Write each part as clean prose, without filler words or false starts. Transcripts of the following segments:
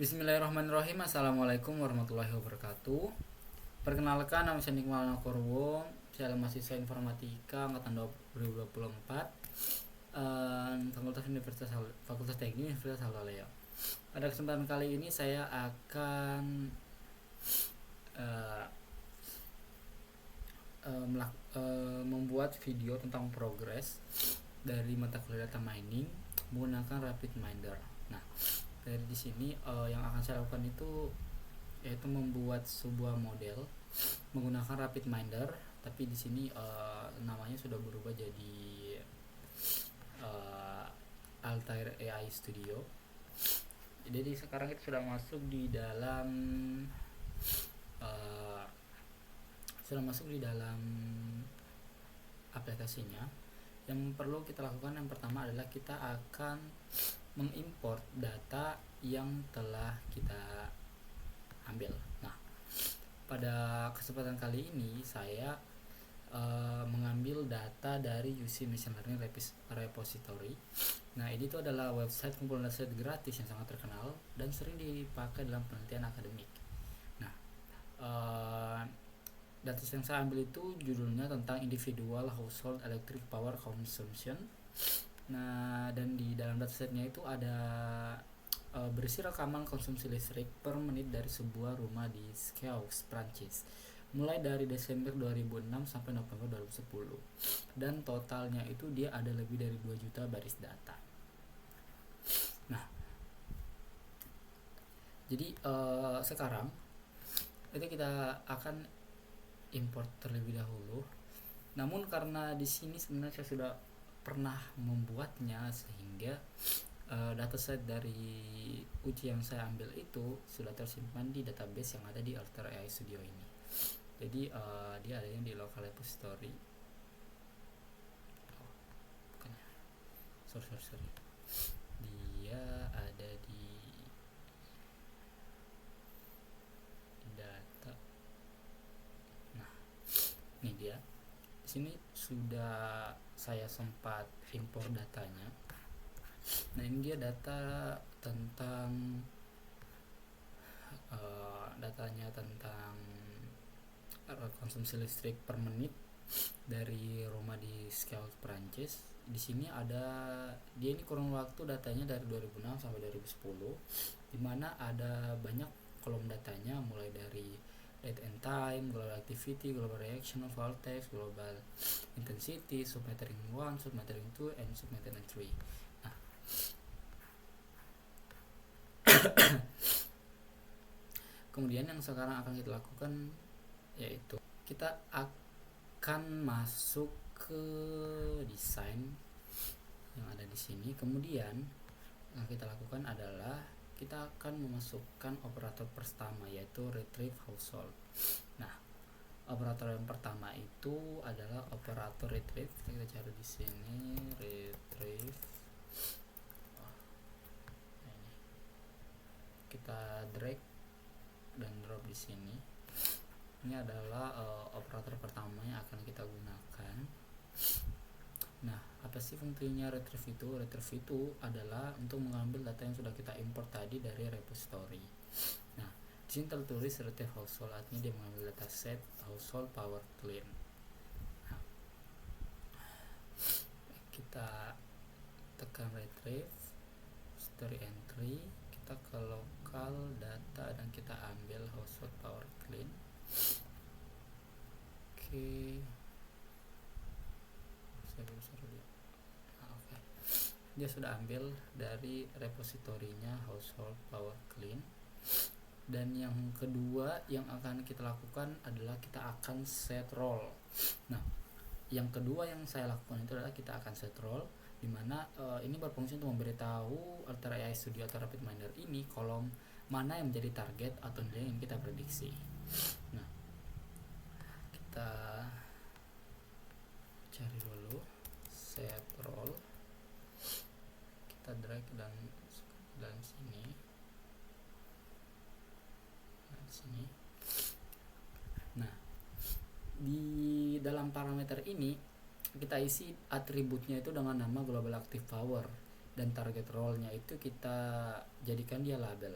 Bismillahirrahmanirrahim. Assalamualaikum warahmatullahi wabarakatuh. Perkenalkan, nama saya Nikmal Nakorwo. Saya adalah mahasiswa informatika angkatan 2024, Fakultas Teknik Universitas Halmahera. Pada kesempatan kali ini saya akan membuat video tentang progres dari mata kuliah data mining menggunakan RapidMiner. Nah, dari di sini yang akan saya lakukan itu yaitu membuat sebuah model menggunakan RapidMiner, tapi di sini namanya sudah berubah jadi Altair AI Studio. Jadi sekarang kita sudah masuk di dalam aplikasinya. Yang perlu kita lakukan yang pertama adalah kita akan mengimport data yang telah kita ambil. Nah, pada kesempatan kali ini saya mengambil data dari UC Machine Learning Repository. Nah, ini tuh adalah website kumpulan dataset gratis yang sangat terkenal dan sering dipakai dalam penelitian akademik. Nah, dataset yang saya ambil itu judulnya tentang individual household electric power consumption. Nah, dan di dalam datasetnya itu ada berisi rekaman konsumsi listrik per menit dari sebuah rumah di Sceaux, Prancis, mulai dari Desember 2006 sampai November 2010, dan totalnya itu dia ada lebih dari 2 juta baris data. Nah, jadi sekarang itu kita akan import terlebih dahulu. Namun karena di sini sebenarnya saya sudah pernah membuatnya, sehingga dataset dari uji yang saya ambil itu sudah tersimpan di database yang ada di Altair AI Studio ini. Jadi dia adanya di local repository. Sorry. Dia ada di data. Nah, ini dia. Di sini sudah saya sempat impor datanya. Nah, ini dia data tentang datanya tentang konsumsi listrik per menit dari rumah di Sceaux, Prancis. Di sini dia ini kurun waktu datanya dari 2006 sampai 2010, di mana ada banyak kolom datanya mulai dari date and time, global activity, global reaction, voltage, global intensity, submetering 1, submetering 2, and submetering 3. Nah, kemudian yang sekarang akan kita lakukan yaitu kita akan masuk ke desain yang ada di sini. Kemudian yang kita lakukan adalah kita akan memasukkan operator pertama, yaitu retrieve household. Nah, operator yang pertama itu adalah operator retrieve. Kita cari di sini retrieve. Ini kita drag dan drop di sini. Ini adalah operator pertama yang akan kita gunakan. Nah, apa sih fungsinya retrieve itu? Retrieve itu adalah untuk mengambil data yang sudah kita import tadi dari repository. Nah, di sini tertulis retrieve household, artinya dia mengambil dataset household power clean. Nah, kita tekan retrieve, story entry, kita ke lokal data dan kita ambil household power clean. Oke. Dia sudah ambil dari repositorinya household power clean. Dan yang kedua yang akan kita lakukan adalah kita akan set role. Nah, yang kedua yang saya lakukan itu adalah kita akan set role, dimana ini berfungsi untuk memberitahu Altair AI Studio atau RapidMiner ini kolom mana yang menjadi target atau nilai yang kita prediksi. Nah, kita cari dulu set role, kita drag dan sini. Nah, di dalam parameter ini kita isi atributnya itu dengan nama global active power, dan target role-nya itu kita jadikan dia label.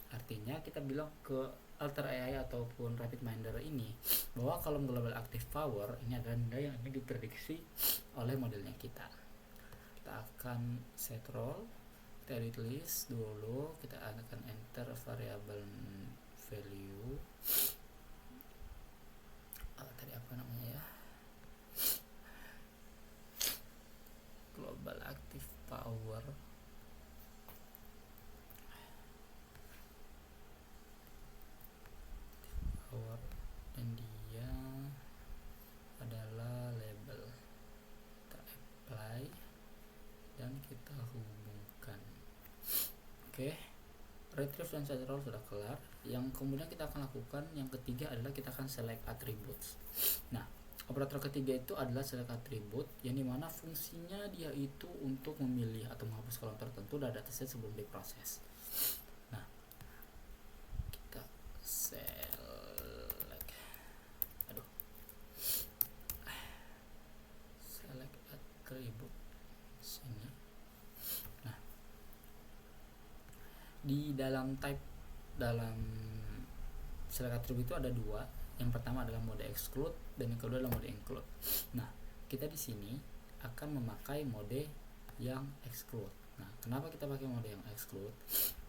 Artinya kita bilang ke Alter AI ataupun RapidMinder ini bahwa kolom global active power ini adalah nilai yang ingin diprediksi oleh modelnya kita. Kita akan set role, kita edit list dulu, kita akan enter variable value tadi apa namanya ya, global active power dan dia adalah label. Kita apply dan kita hubungkan. Oke, retrieve dan set role sudah kelar. Yang kemudian kita akan lakukan yang ketiga adalah kita akan select attributes. Nah, operator ketiga itu adalah select attribute, yang dimana fungsinya dia itu untuk memilih atau menghapus kolom tertentu dari dataset sebelum diproses. Nah, kita select attribute sini. Nah, di dalam select attribute itu ada dua. Yang pertama adalah mode exclude dan yang kedua adalah mode include. Nah, kita di sini akan memakai mode yang exclude. Nah, kenapa kita pakai mode yang exclude?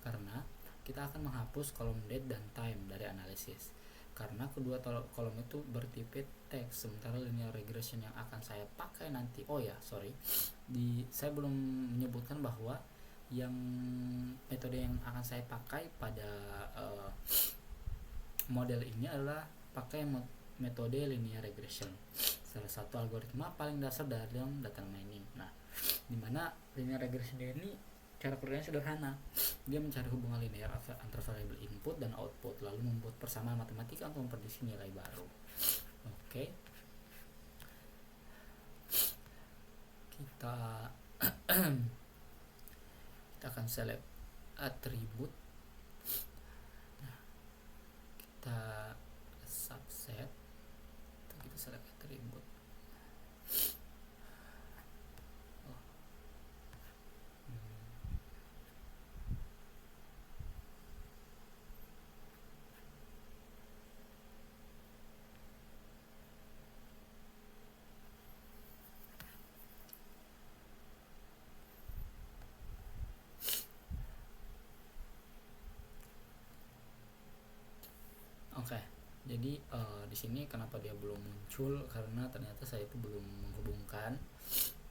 Karena kita akan menghapus kolom date dan time dari analisis. Karena kedua kolom itu bertipe teks, sementara linear regression yang akan saya pakai nanti, saya belum menyebutkan bahwa yang metode yang akan saya pakai pada model ini adalah pakai metode linear regression, salah satu algoritma paling dasar dalam data mining. Nah, dimana linear regression ini cara kerjanya sederhana. Dia mencari hubungan linear antara variabel input dan output, lalu membuat persamaan matematika untuk memprediksi nilai baru. Oke. Kita akan select attribute. Nah, kita subset, kita select attribute. Oke, jadi di sini kenapa dia belum muncul, karena ternyata saya itu belum menghubungkan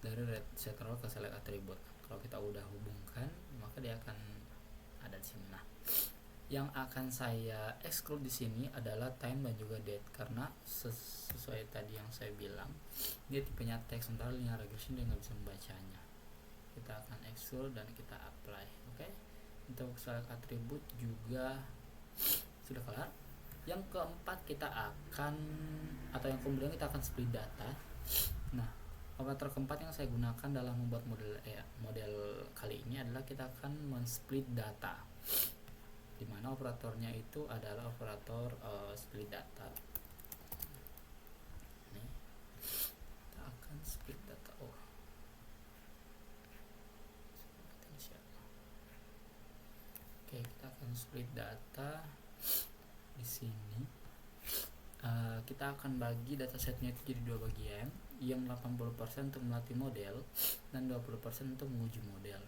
dari set role ke select attribute. Kalau kita udah hubungkan, maka dia akan ada di sini. Nah, yang akan saya exclude di sini adalah time dan juga date, karena sesuai tadi yang saya bilang, dia tipenya teks, sementara linear regression dia nggak bisa membacanya. Kita akan exclude dan kita apply. Oke, untuk select attribute juga sudah kelar. Yang keempat yang kemudian kita akan split data. Nah, operator keempat yang saya gunakan dalam membuat model kali ini adalah kita akan men-split data, dimana operatornya itu adalah operator split data. Nih, kita akan split data. Oke, kita akan split data di sini. Kita akan bagi datasetnya itu jadi dua bagian, yang 80% untuk melatih model dan 20% untuk menguji model.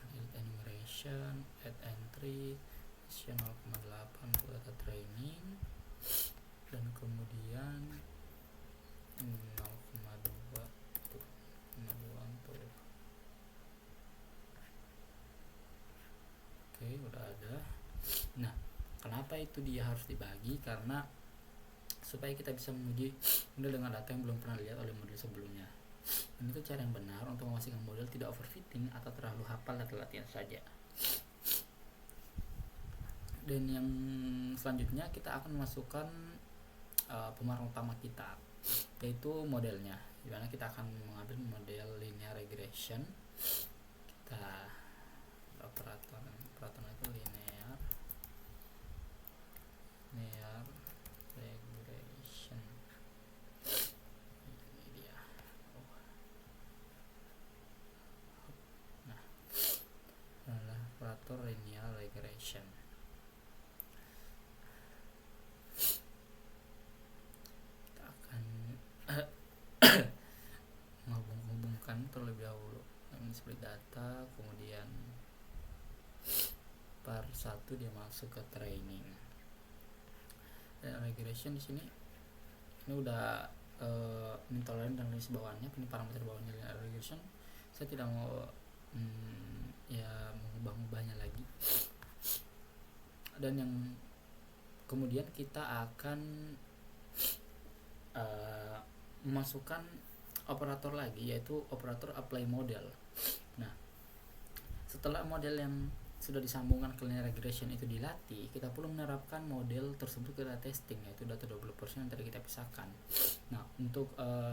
Edit enumeration, add entry, 0,8 untuk data training, dan kemudian 0,2 untuk oke, udah ada. Nah, kenapa itu dia harus dibagi? Karena supaya kita bisa menguji model dengan data yang belum pernah dilihat oleh model sebelumnya. Ini tuh cara yang benar untuk memastikan model tidak overfitting atau terlalu hafal data latihan saja. Dan yang selanjutnya kita akan memasukkan pemeran utama kita, yaitu modelnya, dimana kita akan mengambil model linear regression. Kita operator itu linear regression, ini dia. split data, kemudian part 1 dia masuk ke training. Dan regression di sini ini udah intoleran dan list bawahnya, ini parameter bawahnya linear regression. Saya tidak mau mengubah-ubahnya lagi. Dan yang kemudian kita akan memasukkan operator lagi, yaitu operator apply model. Nah, setelah model yang sudah disambungkan ke linear regression itu dilatih, kita perlu menerapkan model tersebut ke data testing, yaitu data 20% yang tadi kita pisahkan. Nah, untuk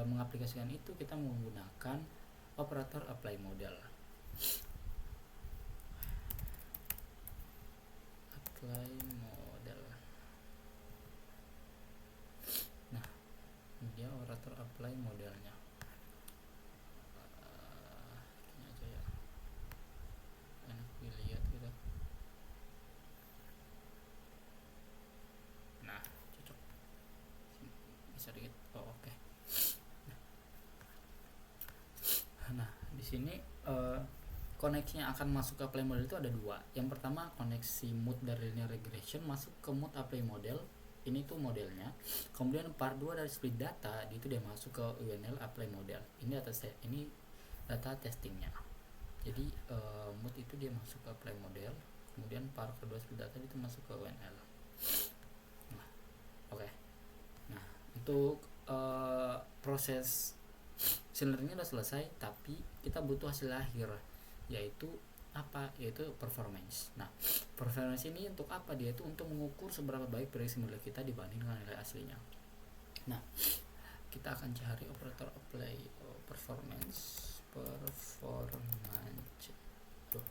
mengaplikasikan itu kita menggunakan operator apply model. Apply model. Nah, ini dia operator apply modelnya. Ini aja ya, enak dilihat gitu. Nah, cocok, bisa dikit. Oke. Nah, di sini koneksi yang akan masuk ke apply model itu ada dua. Yang pertama, koneksi mood dari linear regression masuk ke mood apply model. Ini tuh modelnya. Kemudian part 2 dari split data itu dia masuk ke UNL apply model. Ini data testingnya. Jadi mood itu dia masuk ke apply model. Kemudian part kedua split data itu masuk ke UNL. Nah, oke. Nah, untuk proses sebenarnya udah selesai, tapi kita butuh hasil akhir, yaitu apa? Yaitu performance. Nah, performance ini untuk apa? Dia itu untuk mengukur seberapa baik prediksi model kita dibanding dengan nilai aslinya. Nah, kita akan cari operator apply performance. Tuh.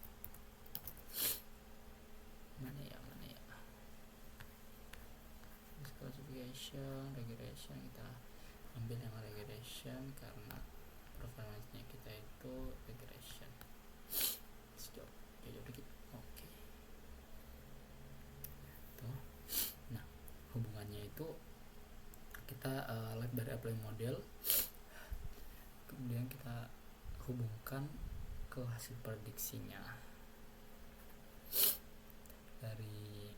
Mana ya? Classification, regression, kita ambil yang regression karena performance-nya kita itu regression. Jauh dikit. Oke. Tuh. Nah, hubungannya itu kita lihat dari apply model, kemudian kita hubungkan ke hasil prediksinya dari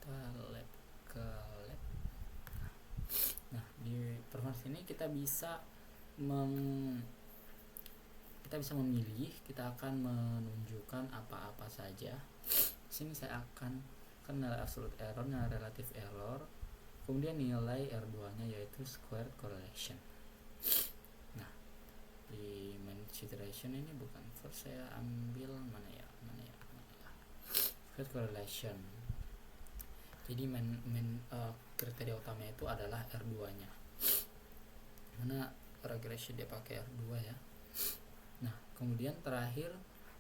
lab ke lab. Nah, di performance ini kita bisa memilih, kita akan menunjukkan apa-apa saja. Di sini saya akan nilai absolute error, nilai relative error, kemudian nilai R2-nya yaitu squared correlation. Nah, di main situation ini bukan first, saya ambil mana ya squared correlation. Jadi kriteria utamanya itu adalah R2-nya. Mana regression dia pakai R2 ya. Nah, kemudian terakhir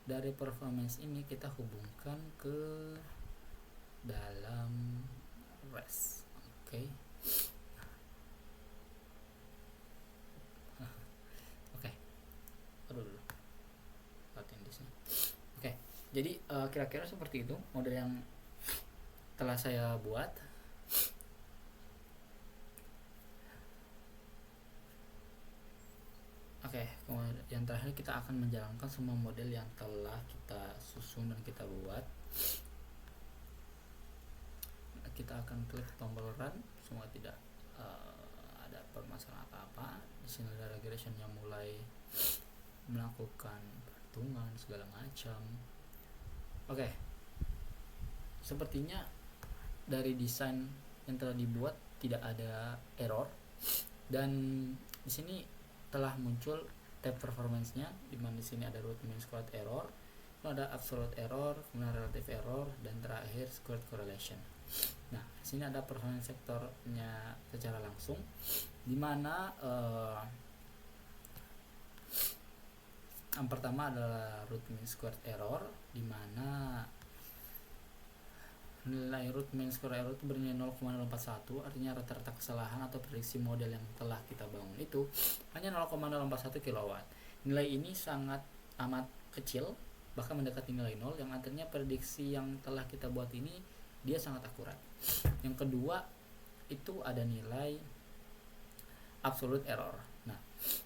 dari performance ini kita hubungkan ke dalam REST. Oke. Oke. Aduh dulu. Latihan di sini. Oke. Jadi kira-kira seperti itu model yang telah saya buat. Oke, yang terakhir kita akan menjalankan semua model yang telah kita susun dan kita buat. Kita akan klik tombol run, semua tidak ada permasalahan apa-apa. Di sini ada regressionnya mulai melakukan perhitungan segala macam. Oke. Sepertinya dari desain yang telah dibuat tidak ada error, dan di sini telah muncul tab performance-nya, di mana di sini ada root mean squared error, ada absolute error, kemudian relative error, dan terakhir squared correlation. Nah, di sini ada performance sektornya secara langsung, di mana yang pertama adalah root mean squared error, di mana nilai root mean square error itu bernilai 0,041, artinya rata-rata kesalahan atau prediksi model yang telah kita bangun itu hanya 0,041 kW. Nilai ini sangat amat kecil, bahkan mendekati nilai 0, yang artinya prediksi yang telah kita buat ini dia sangat akurat. Yang kedua itu ada nilai absolute error. Nah,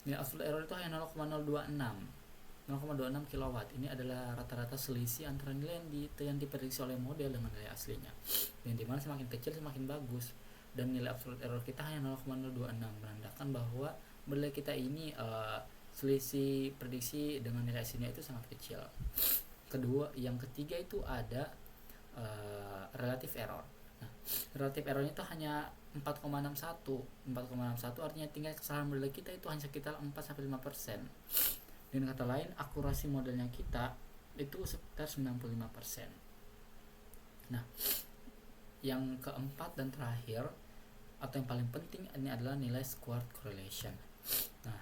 nilai absolute error itu hanya 0,026 kilowatt. Ini adalah rata-rata selisih antara nilai yang diprediksi oleh model dengan nilai aslinya. Yang dimana semakin kecil semakin bagus. Dan nilai absolute error kita hanya 0,026, menandakan bahwa model kita ini selisih prediksi dengan nilai aslinya itu sangat kecil. Yang ketiga itu ada relative error. Nah, relative errornya itu hanya 4,61 artinya tingkat kesalahan model kita itu hanya sekitar 4-5%. Dengan kata lain, akurasi modelnya kita itu sekitar 95%. Nah, yang keempat dan terakhir atau yang paling penting ini adalah nilai squared correlation. Nah,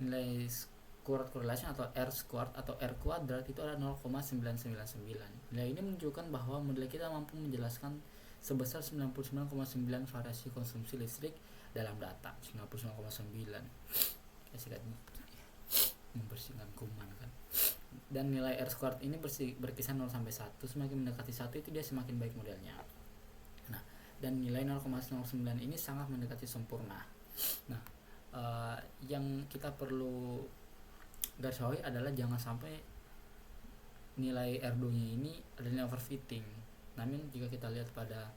nilai squared correlation atau R squared atau R kuadrat itu adalah 0,999. Nilai ini menunjukkan bahwa model kita mampu menjelaskan sebesar 99,9 variasi konsumsi listrik dalam data. 99,9. Kasih membersihkan kuman kan. Dan nilai R squared ini berkisar 0 sampai 1. Semakin mendekati 1 itu dia semakin baik modelnya. Nah, dan nilai 0,09 ini sangat mendekati sempurna. Nah, yang kita perlu garis bawahi adalah jangan sampai nilai R2-nya ini ada nilai overfitting. Namun jika kita lihat pada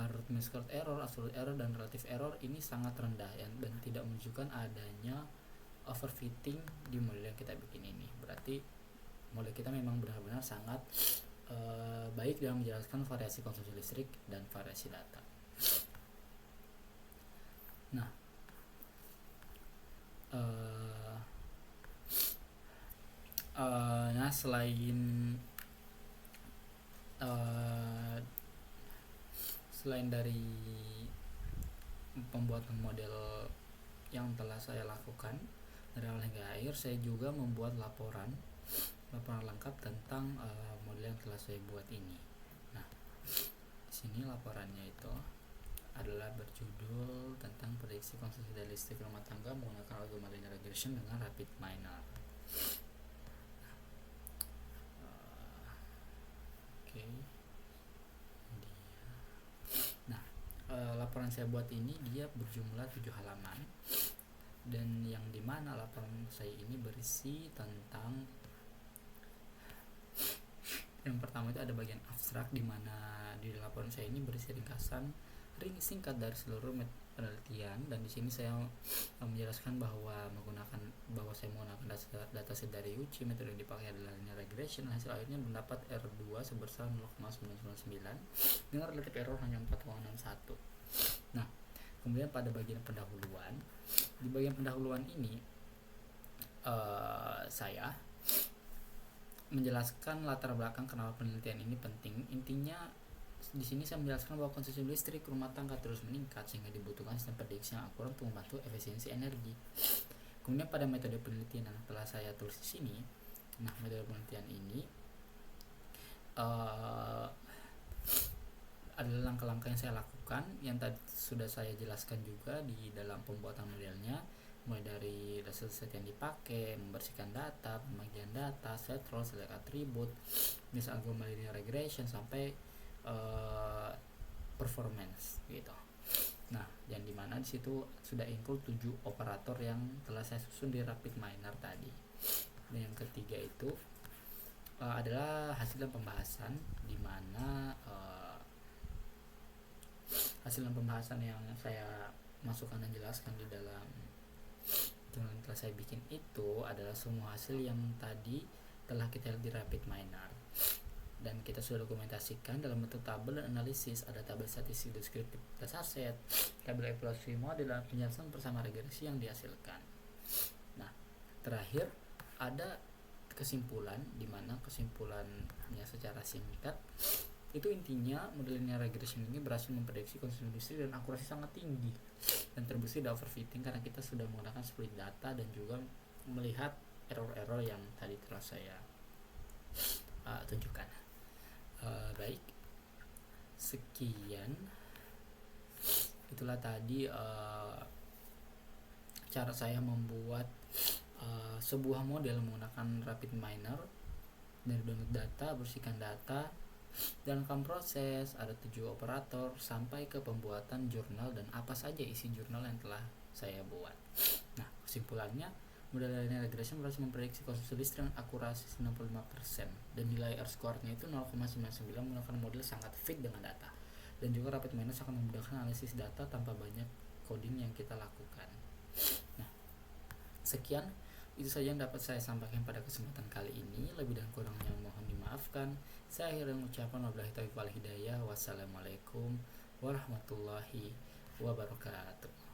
root mean squared error, absolute error, dan relative error ini sangat rendah ya, dan tidak menunjukkan adanya overfitting di model yang kita bikin ini. Berarti model kita memang benar-benar sangat baik dalam menjelaskan variasi konsumsi listrik dan variasi data. Nah, selain dari pembuatan model yang telah saya lakukan dari awal hingga akhir, saya juga membuat laporan lengkap tentang model yang telah saya buat ini. Nah, di sini laporannya itu adalah berjudul tentang prediksi konsumsi daya listrik rumah tangga menggunakan algoritma linear regression dengan rapid miner. Nah, laporan saya buat ini dia berjumlah 7 halaman, dan yang dimana laporan saya ini berisi tentang yang pertama itu ada bagian abstrak, di mana di laporan saya ini berisi ringkasan singkat dari seluruh penelitian, dan di sini saya menjelaskan bahwa saya menggunakan dataset dari UCI. Metode yang dipakai adalah linear regression. Hasil akhirnya mendapat R2 sebesar 0,999 dengan relative error hanya 4,61. Nah, kemudian pada bagian pendahuluan, di bagian pendahuluan ini saya menjelaskan latar belakang kenapa penelitian ini penting. Intinya di sini saya menjelaskan bahwa konsumsi listrik rumah tangga terus meningkat sehingga dibutuhkan sistem prediksi yang akurat untuk membantu efisiensi energi. Kemudian pada metode penelitian yang telah saya tulis di sini, nah metode penelitian ini adalah langkah-langkah yang saya lakukan yang tadi sudah saya jelaskan juga di dalam pembuatan modelnya, mulai dari dataset yang dipakai, membersihkan data, pembagian data, set row, select atribut, misal algoritma linear regression sampai performance gitu. Nah, yang dimana di situ sudah include 7 operator yang telah saya susun di rapid miner tadi. Dan yang ketiga itu adalah hasil dan pembahasan, di mana hasil dan pembahasan yang saya masukkan dan jelaskan di dalam yang telah saya bikin itu adalah semua hasil yang tadi telah kita lihat di rapid miner, dan kita sudah dokumentasikan dalam bentuk tabel dan analisis. Ada tabel statistik deskriptif dataset, tabel evaluasi model, dan penjelasan bersama regresi yang dihasilkan. Nah, terakhir ada kesimpulan, di mana kesimpulannya secara singkat itu intinya model linear regression ini berhasil memprediksi konsumsi listrik dan akurasi sangat tinggi, dan terbukti tidak overfitting karena kita sudah menggunakan split data dan juga melihat error-error yang tadi telah saya tunjukkan. Baik, sekian, itulah tadi cara saya membuat sebuah model menggunakan rapid miner. Dari download data, bersihkan data, Dan rangkaian proses ada 7 operator sampai ke pembuatan jurnal dan apa saja isi jurnal yang telah saya buat. Nah, kesimpulannya, model linear regression berhasil memprediksi konsumsi listrik dengan akurasi 95% dan nilai R-score-nya itu 0,99 menggunakan model sangat fit dengan data. Dan juga rapid minus akan memudahkan analisis data tanpa banyak coding yang kita lakukan. Nah, sekian itu saja yang dapat saya sampaikan pada kesempatan kali ini. Lebih dan kurangnya mohon dimaafkan. Saya akhirnya mengucapkan wabillahi taufiq wal hidayah. Wassalamualaikum warahmatullahi wabarakatuh.